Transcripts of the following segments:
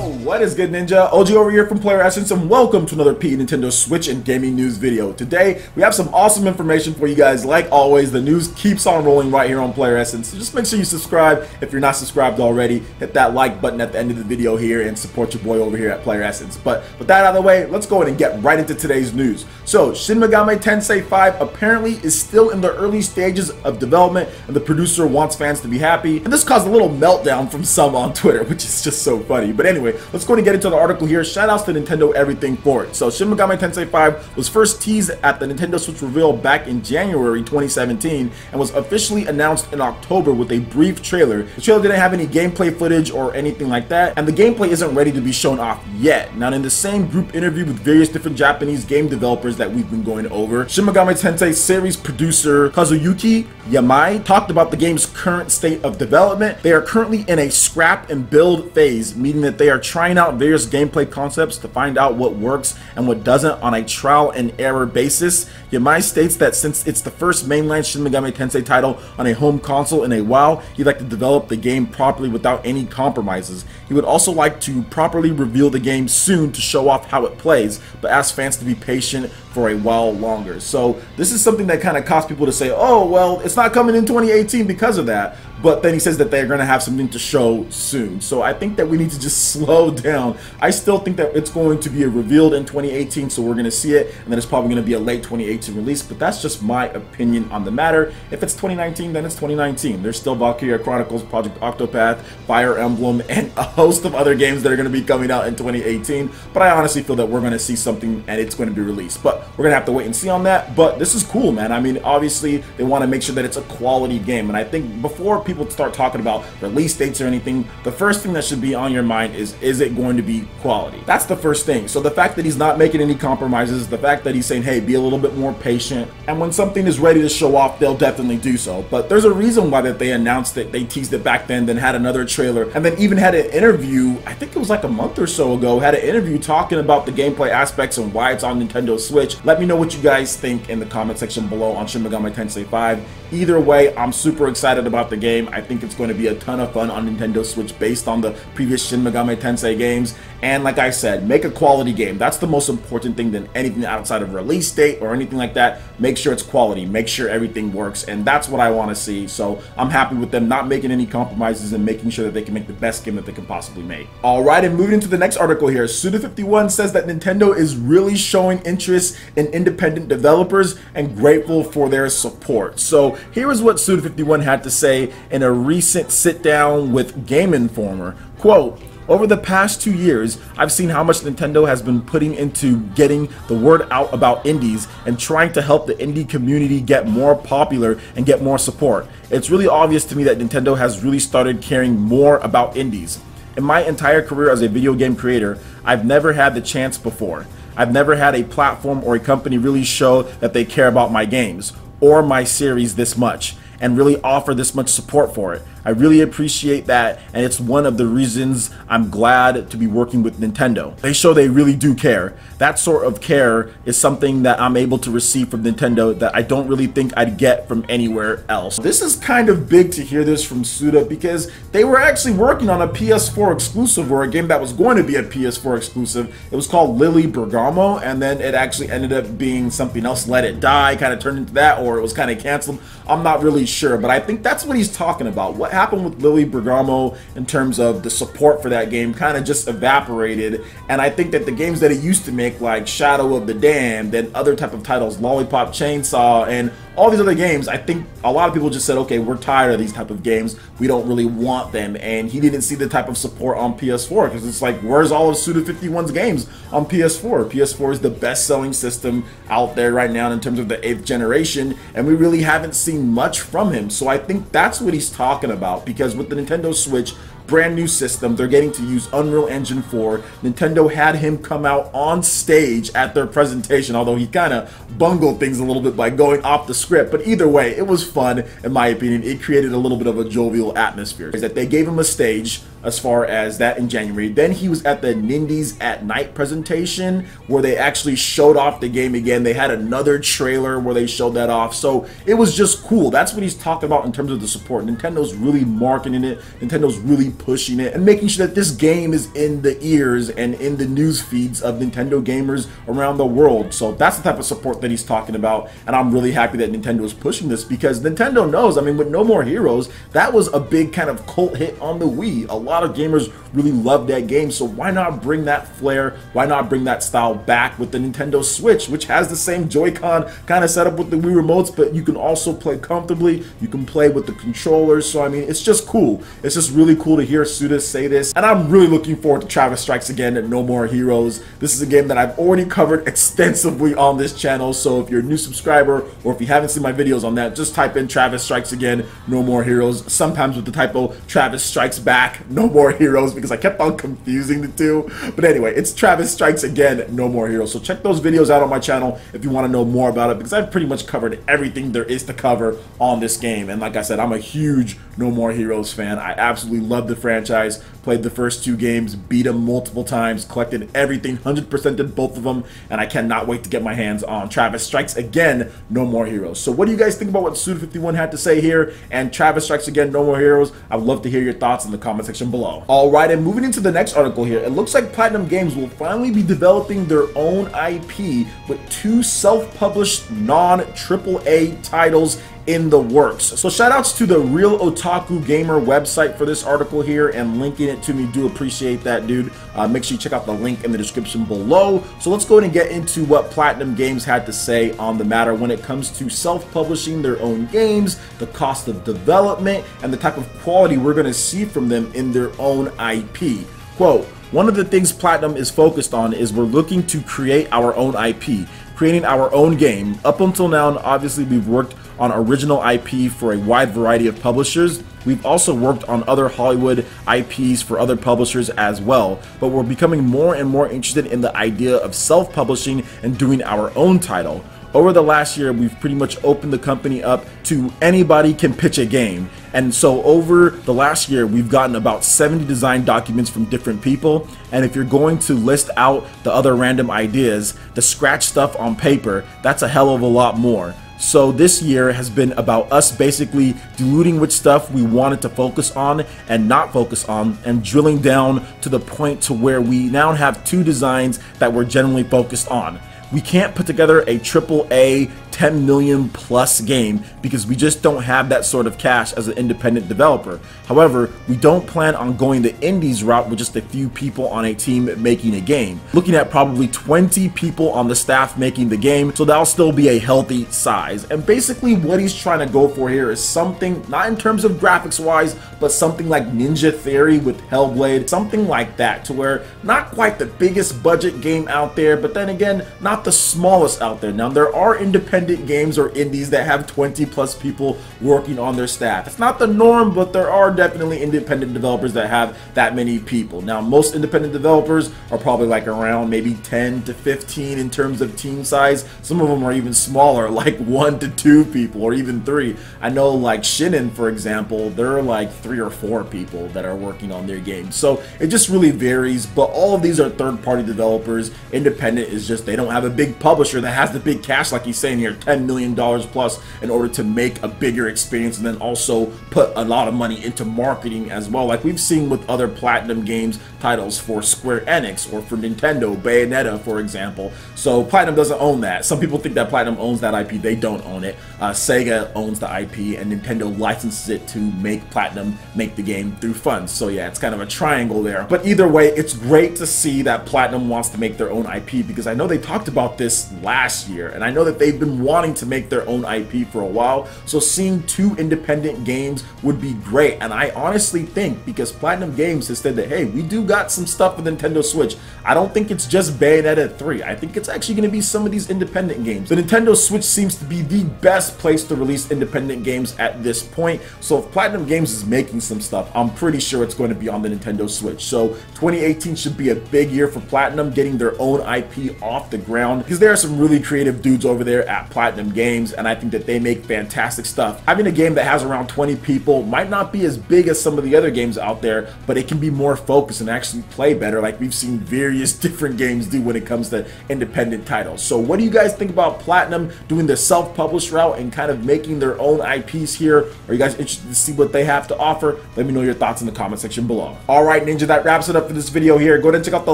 Yo, what is good, Ninja? OG over here from Player Essence, and welcome to another Nintendo Switch and gaming news video. Today, we have some awesome information for you guys. Like always, the news keeps on rolling right here on Player Essence. So just make sure you subscribe if you're not subscribed already. Hit that like button at the end of the video here and support your boy over here at Player Essence. But with that out of the way, let's go ahead and get right into today's news. So, Shin Megami Tensei V apparently is still in the early stages of development, and the producer wants fans to be happy. And this caused a little meltdown from some on Twitter, which is just so funny. But anyway, let's go ahead and get into the article here. Shoutouts to Nintendo Everything for it. So Shin Megami Tensei V was first teased at the Nintendo Switch reveal back in January 2017 and was officially announced in October with a brief trailer. The trailer didn't have any gameplay footage or anything like that, and the gameplay isn't ready to be shown off yet. Now, in the same group interview with various different Japanese game developers that we've been going over, Shin Megami Tensei series producer Kazuyuki Yamai talked about the game's current state of development. They are currently in a scrap and build phase, meaning that they are trying out various gameplay concepts to find out what works and what doesn't on a trial and error basis. Yamai states that since it's the first mainline Shin Megami Tensei title on a home console in a while, he'd like to develop the game properly without any compromises. He would also like to properly reveal the game soon to show off how it plays, but ask fans to be patient for a while longer. So this is something that kind of caused people to say, oh, well, it's not coming in 2018 because of that. But then he says that they're going to have something to show soon. So I think that we need to just slow down. I still think that it's going to be revealed in 2018, so we're going to see it, and then it's probably going to be a late 2018 release. But that's just my opinion on the matter. If it's 2019, then it's 2019. There's still Valkyria Chronicles, Project Octopath, Fire Emblem, and a host of other games that are going to be coming out in 2018. But I honestly feel that we're going to see something and it's going to be released. But we're going to have to wait and see on that. But this is cool, man. I mean, obviously, they want to make sure that it's a quality game. And I think before people start talking about release dates or anything, the first thing that should be on your mind is it going to be quality? That's the first thing. So the fact that he's not making any compromises, the fact that he's saying, hey, be a little bit more patient, and when something is ready to show off, they'll definitely do so. But there's a reason why that they announced it, they teased it back then had another trailer, and then even had an interview, I think it was like a month or so ago, had an interview talking about the gameplay aspects and why it's on Nintendo Switch. Let me know what you guys think in the comment section below on Shin Megami Tensei V. Either way, I'm super excited about the game. I think it's going to be a ton of fun on Nintendo Switch based on the previous Shin Megami Tensei games. And like I said, make a quality game. That's the most important thing than anything outside of release date or anything like that. Make sure it's quality. Make sure everything works. And that's what I want to see. So I'm happy with them not making any compromises and making sure that they can make the best game that they can possibly make. Alright, and moving into the next article here. Suda51 says that Nintendo is really showing interest in independent developers and grateful for their support. So here is what Suda51 had to say in a recent sit-down with Game Informer. Quote, "Over the past 2 years, I've seen how much Nintendo has been putting into getting the word out about indies and trying to help the indie community get more popular and get more support. It's really obvious to me that Nintendo has really started caring more about indies. In my entire career as a video game creator, I've never had the chance before. I've never had a platform or a company really show that they care about my games or my series this much and really offer this much support for it. I really appreciate that, and it's one of the reasons I'm glad to be working with Nintendo. They show they really do care. That sort of care is something that I'm able to receive from Nintendo that I don't really think I'd get from anywhere else." This is kind of big to hear this from Suda because they were actually working on a PS4 exclusive, or a game that was going to be a PS4 exclusive. It was called Lily Bergamo, and then it actually ended up being something else, Let It Die, kind of turned into that, or it was kind of canceled. I'm not really sure, but I think that's what he's talking about. What happened with Lily Bergamo in terms of the support for that game kind of just evaporated, and I think that the games that it used to make, like Shadow of the Damned and other type of titles, Lollipop Chainsaw and all these other games, I think a lot of people just said, okay, we're tired of these type of games, we don't really want them. And he didn't see the type of support on PS4 because it's like, where's all of Suda51's games on PS4? PS4 is the best-selling system out there right now in terms of the 8th generation, and we really haven't seen much from him. So I think that's what he's talking about, because with the Nintendo Switch, brand new system, they're getting to use Unreal Engine 4. Nintendo had him come out on stage at their presentation, although he kind of bungled things a little bit by going off the script. But either way, it was fun, in my opinion. It created a little bit of a jovial atmosphere. Is that they gave him a stage, as far as that in January. Then he was at the Nindies at Night presentation where they actually showed off the game again. They had another trailer where they showed that off. So it was just cool. That's what he's talking about in terms of the support. Nintendo's really marketing it. Nintendo's really pushing it and making sure that this game is in the ears and in the news feeds of Nintendo gamers around the world. So that's the type of support that he's talking about. And I'm really happy that Nintendo is pushing this because Nintendo knows, I mean, with No More Heroes, that was a big kind of cult hit on the Wii. A lot of gamers really loved that game. So why not bring that flair? Why not bring that style back with the Nintendo Switch, which has the same Joy-Con kind of setup with the Wii remotes, but you can also play comfortably. You can play with the controllers. So I mean, it's just cool. It's just really cool to hear Suda say this. And I'm really looking forward to Travis Strikes Again at No More Heroes. This is a game that I've already covered extensively on this channel. So if you're a new subscriber or if you haven't seen my videos on that, just type in Travis Strikes Again, No More Heroes. Sometimes with the typo Travis Strikes Back, No More Heroes, because I kept on confusing the two. But anyway, it's Travis Strikes Again, No More Heroes. So check those videos out on my channel if you want to know more about it, because I've pretty much covered everything there is to cover on this game. And like I said, I'm a huge No More Heroes fan. I absolutely love the franchise. Played the first two games, beat them multiple times, collected everything, 100%ed both of them, and I cannot wait to get my hands on Travis Strikes Again, No More Heroes. So what do you guys think about what Suda51 had to say here and Travis Strikes Again, No More Heroes? I would love to hear your thoughts in the comment section below. Alright, and moving into the next article here, it looks like Platinum Games will finally be developing their own IP with 2 self-published non-AAA titles in the works. So shout outs to the Real Otaku Gamer website for this article here and linking it to me. Do appreciate that, dude. Make sure you check out the link in the description below. So let's go ahead and get into what Platinum Games had to say on the matter when it comes to self-publishing their own games, the cost of development, and the type of quality we're going to see from them in their own IP. Quote, "One of the things Platinum is focused on is we're looking to create our own IP, creating our own game. Up until now, obviously, we've worked on original IP for a wide variety of publishers. We've also worked on other Hollywood IPs for other publishers as well, but we're becoming more and more interested in the idea of self-publishing and doing our own title. Over the last year, we've pretty much opened the company up to anybody can pitch a game. And so over the last year, we've gotten about 70 design documents from different people. And if you're going to list out the other random ideas, the scratch stuff on paper, that's a hell of a lot more. So this year has been about us basically diluting which stuff we wanted to focus on and not focus on, and drilling down to the point to where we now have 2 designs that we're generally focused on. We can't put together a AAA 10 million plus game because we just don't have that sort of cash as an independent developer. However, we don't plan on going the indies route with just a few people on a team making a game. Looking at probably 20 people on the staff making the game, so that'll still be a healthy size." And basically what he's trying to go for here is something, not in terms of graphics wise, but something like Ninja Theory with Hellblade, something like that, to where not quite the biggest budget game out there, but then again, not the smallest out there. Now, there are independent games or indies that have 20 plus people working on their staff. It's not the norm, but there are definitely independent developers that have that many people. Now, most independent developers are probably like around maybe 10 to 15 in terms of team size. Some of them are even smaller, like 1 to 2 people or even 3. I know like Shinin, for example, there are like 3 or 4 people that are working on their games. So it just really varies, but all of these are third-party developers. Independent is just they don't have a big publisher that has the big cash, like he's saying here, $10 million plus, in order to make a bigger experience and then also put a lot of money into marketing as well, like we've seen with other Platinum Games titles for Square Enix or for Nintendo, Bayonetta, for example. So Platinum doesn't own that. Some people think that Platinum owns that IP. They don't own it. Sega owns the IP, and Nintendo licenses it to make Platinum make the game through funds. So yeah, it's kind of a triangle there. But either way, it's great to see that Platinum wants to make their own IP, because I know they talked about this last year, and I know that they've been wanting to make their own IP for a while. So seeing 2 independent games would be great. And I honestly think, because Platinum Games has said that, hey, we do got some stuff with Nintendo Switch, I don't think it's just Bayonetta 3. I think it's actually going to be some of these independent games. The Nintendo Switch seems to be the best place to release independent games at this point. So if Platinum Games is making some stuff, I'm pretty sure it's going to be on the Nintendo Switch. So 2018 should be a big year for Platinum, getting their own IP off the ground. around, because there are some really creative dudes over there at Platinum Games, and I think that they make fantastic stuff. Having a game that has around 20 people might not be as big as some of the other games out there, but it can be more focused and actually play better, like we've seen various different games do when it comes to independent titles. So what do you guys think about Platinum doing the self-published route and kind of making their own IPs here? Are you guys interested to see what they have to offer? Let me know your thoughts in the comment section below. Alright Ninja, that wraps it up for this video here. Go ahead and check out the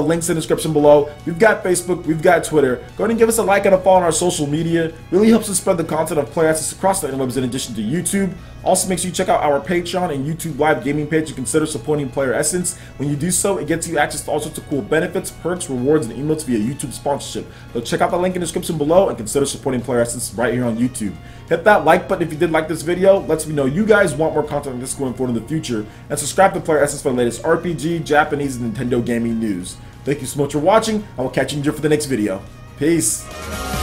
links in the description below. We've got Facebook, we've got Twitter. Go ahead and give us a like and a follow on our social media. Really helps us spread the content of Player Essence across the interwebs in addition to YouTube. Also, make sure you check out our Patreon and YouTube live gaming page and consider supporting Player Essence. When you do so, it gets you access to all sorts of cool benefits, perks, rewards, and emotes via YouTube sponsorship. So check out the link in the description below and consider supporting Player Essence right here on YouTube. Hit that like button if you did like this video. Lets me know you guys want more content like this going forward in the future. And subscribe to Player Essence for the latest RPG, Japanese, and Nintendo gaming news. Thank you so much for watching. I will catch you for the next video. Peace.